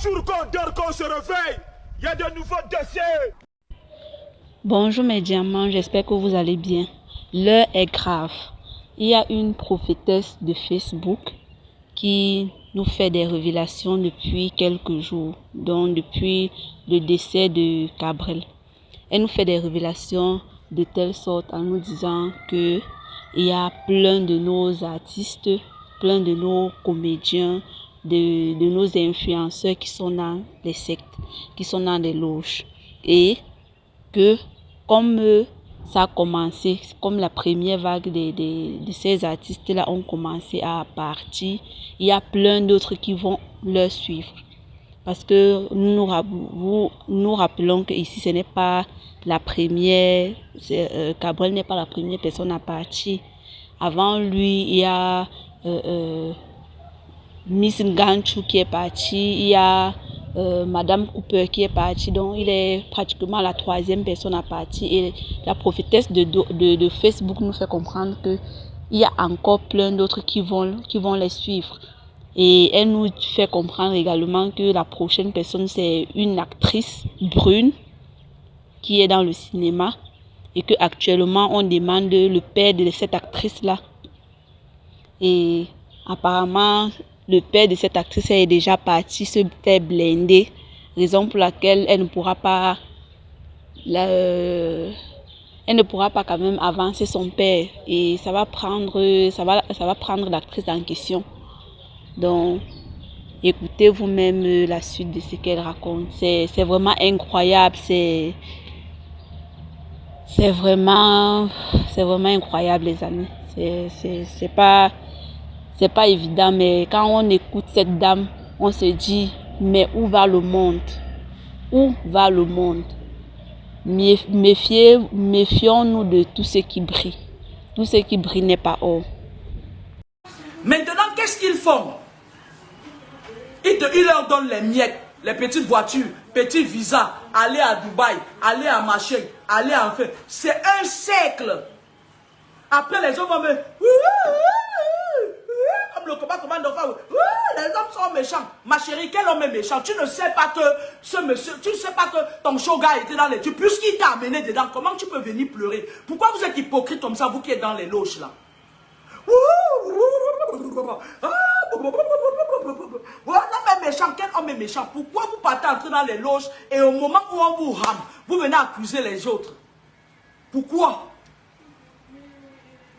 jour qu'on dort, qu'on se réveille, il y a de nouveaux dossiers. Bonjour mes diamants, j'espère que vous allez bien. L'heure est grave. Il y a une prophétesse de Facebook qui nous fait des révélations depuis quelques jours, donc depuis le décès de Gabriel. Elle nous fait des révélations de telle sorte en nous disant que il y a plein de nos artistes, plein de nos comédiens, de nos influenceurs qui sont dans les sectes, qui sont dans les loges. Et que comme ça a commencé, comme la première vague de ces artistes-là ont commencé à partir, il y a plein d'autres qui vont leur suivre. Parce que nous rappelons que ici ce n'est pas la première, Gabriel n'est pas la première personne à partir. Avant lui, il y a Miss Ngannou qui est partie, il y a Madame Cooper qui est partie, donc il est pratiquement la troisième personne à partir. Et la prophétesse de Facebook nous fait comprendre que il y a encore plein d'autres qui vont les suivre. Et elle nous fait comprendre également que la prochaine personne, c'est une actrice brune qui est dans le cinéma et que actuellement on demande le père de cette actrice-là. Et apparemment, le père de cette actrice est déjà parti se faire blinder, raison pour laquelle elle ne pourra pas quand même avancer son père et ça va prendre l'actrice en question. Donc, écoutez vous-même la suite de ce qu'elle raconte. C'est vraiment incroyable. C'est vraiment incroyable, les amis. C'est pas évident, mais quand on écoute cette dame, on se dit, mais où va le monde? Où va le monde? Méfions-nous de tout ce qui brille. Tout ce qui brille n'est pas or. Maintenant, qu'est-ce qu'ils font? Ils leur donnent les miettes, les petites voitures, petits visas, aller à Dubaï, aller à machin, aller en fait. C'est un siècle. Après, les hommes vont me... Comme le combat commande d'enfant. Les hommes sont méchants. Ma chérie, quel homme est méchant? Tu ne sais pas que ce monsieur, tu ne sais pas que ton shoga était dans les tubes. Puisqu'il t'a amené dedans, comment tu peux venir pleurer? Pourquoi vous êtes hypocrite comme ça, vous qui êtes dans les loges là? L'homme est méchant, quel homme est méchant? Pourquoi vous partez entrer dans les loges et au moment où on vous rame, vous venez accuser les autres? Pourquoi?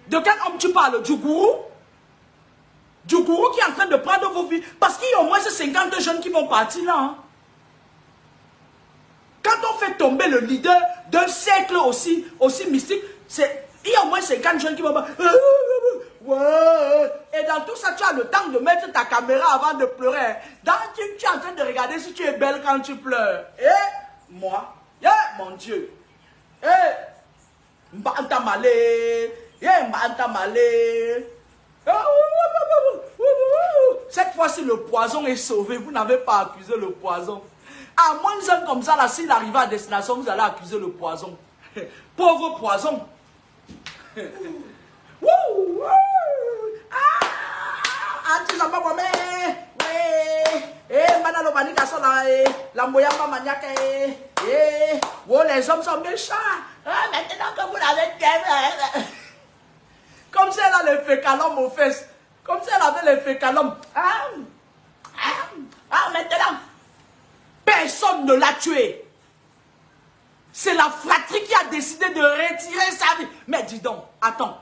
De quel homme tu parles? Du gourou? Du gourou qui est en train de prendre vos vies? Parce qu'il y a au moins ces 50 jeunes qui vont partir là. Hein? Quand on fait tomber le leader d'un siècle aussi mystique, il y a au moins 50 jeunes qui vont partir. Ouais. Et dans tout ça, tu as le temps de mettre ta caméra avant de pleurer. Tu es en train de regarder si tu es belle quand tu pleures. Et moi, mon Dieu. Mbanta malé. Mbanta malé. Cette fois-ci, le poison est sauvé. Vous n'avez pas accusé le poison. À moins d'un comme ça, là, s'il arrive à destination, vous allez accuser le poison. Pauvre poison. Les hommes sont méchants. Maintenant que vous l'avez fait. Comme si elle a les fécalums aux fesses. Comme si elle avait les fécalums. Maintenant, personne ne l'a tué. C'est la fratrie qui a décidé de retirer sa vie. Mais dis donc, attends.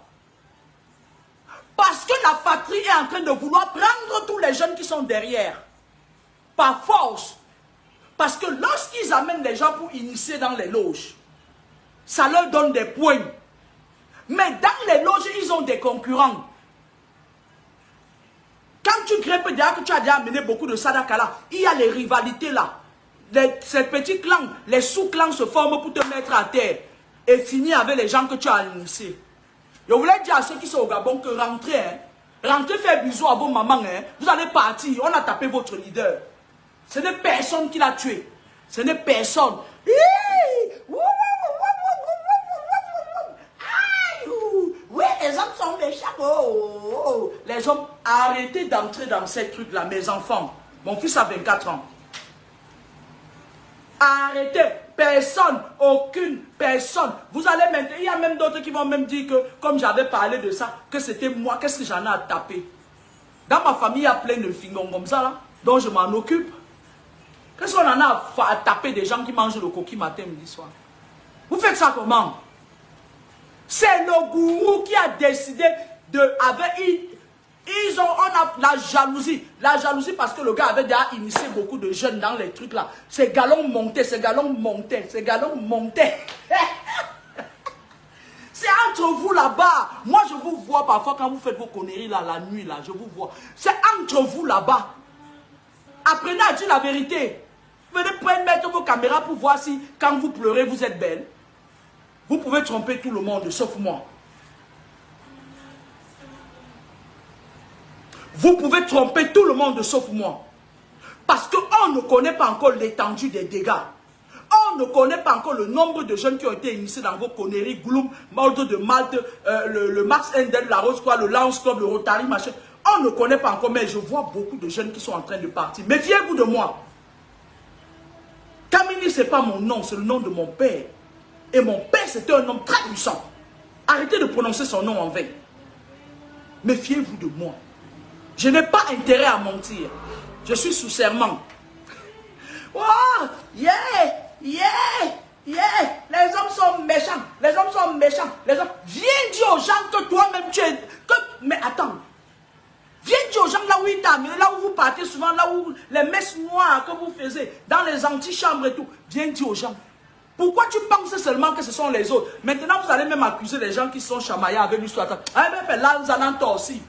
Parce que la fratrie est en train de vouloir prendre tous les jeunes qui sont derrière. Par force. Parce que lorsqu'ils amènent les gens pour initier dans les loges, ça leur donne des points. Mais dans les loges, ils ont des concurrents. Quand tu grimpes derrière que tu as déjà amené beaucoup de sadaka là, il y a les rivalités là. Ces petits clans, les sous-clans se forment pour te mettre à terre et finir avec les gens que tu as initiés. Je voulais dire à ceux qui sont au Gabon que rentrez, rentrez faire bisous à vos mamans, vous allez partir, on a tapé votre leader. Ce n'est personne qui l'a tué. Ce n'est personne. Oui, les hommes sont méchants. Les hommes, arrêtez d'entrer dans ces trucs-là, mes enfants. Mon fils a 24 ans. Arrêtez. Personne, aucune personne. Vous allez maintenant, il y a même d'autres qui vont même dire que, comme j'avais parlé de ça, que c'était moi, qu'est-ce que j'en ai à taper? Dans ma famille, il y a plein de fingons comme ça, là, dont je m'en occupe. Qu'est-ce qu'on en a à taper des gens qui mangent le coquille matin, midi, soir? Vous faites ça comment? C'est le gourou qui a décidé de... Ils ont la jalousie. La jalousie parce que le gars avait déjà initié beaucoup de jeunes dans les trucs là. Ces galons montaient, ces galons montaient, ces galons montaient. C'est entre vous là-bas. Moi, je vous vois parfois quand vous faites vos conneries là, la nuit là, je vous vois. C'est entre vous là-bas. Apprenez à dire la vérité. Venez mettre vos caméras pour voir si quand vous pleurez, vous êtes belle. Vous pouvez tromper tout le monde, sauf moi. Vous pouvez tromper tout le monde, sauf moi. Parce qu'on ne connaît pas encore l'étendue des dégâts. On ne connaît pas encore le nombre de jeunes qui ont été initiés dans vos conneries, Gloom, Maldo de Malte, le Max Endel, la Rose, quoi, le Lance Club, le Rotary, machin. On ne connaît pas encore, mais je vois beaucoup de jeunes qui sont en train de partir. Méfiez-vous de moi. Kamini, ce n'est pas mon nom, c'est le nom de mon père. Et mon père, c'était un homme très puissant. Arrêtez de prononcer son nom en vain. Méfiez-vous de moi. Je n'ai pas intérêt à mentir. Je suis sous serment. Oh, yeah, yeah, yeah. Les hommes sont méchants. Les hommes sont méchants. Les hommes... Viens dire aux gens que toi-même tu es... Mais attends. Viens dire aux gens là où ils t'amènent, là où vous partez souvent, là où les messes noires que vous faisiez, dans les antichambres et tout. Viens dire aux gens. Pourquoi tu penses seulement que ce sont les autres? Maintenant, vous allez même accuser les gens qui sont chamaillés avec l'histoire. Ah, mais là, vous allez en aussi.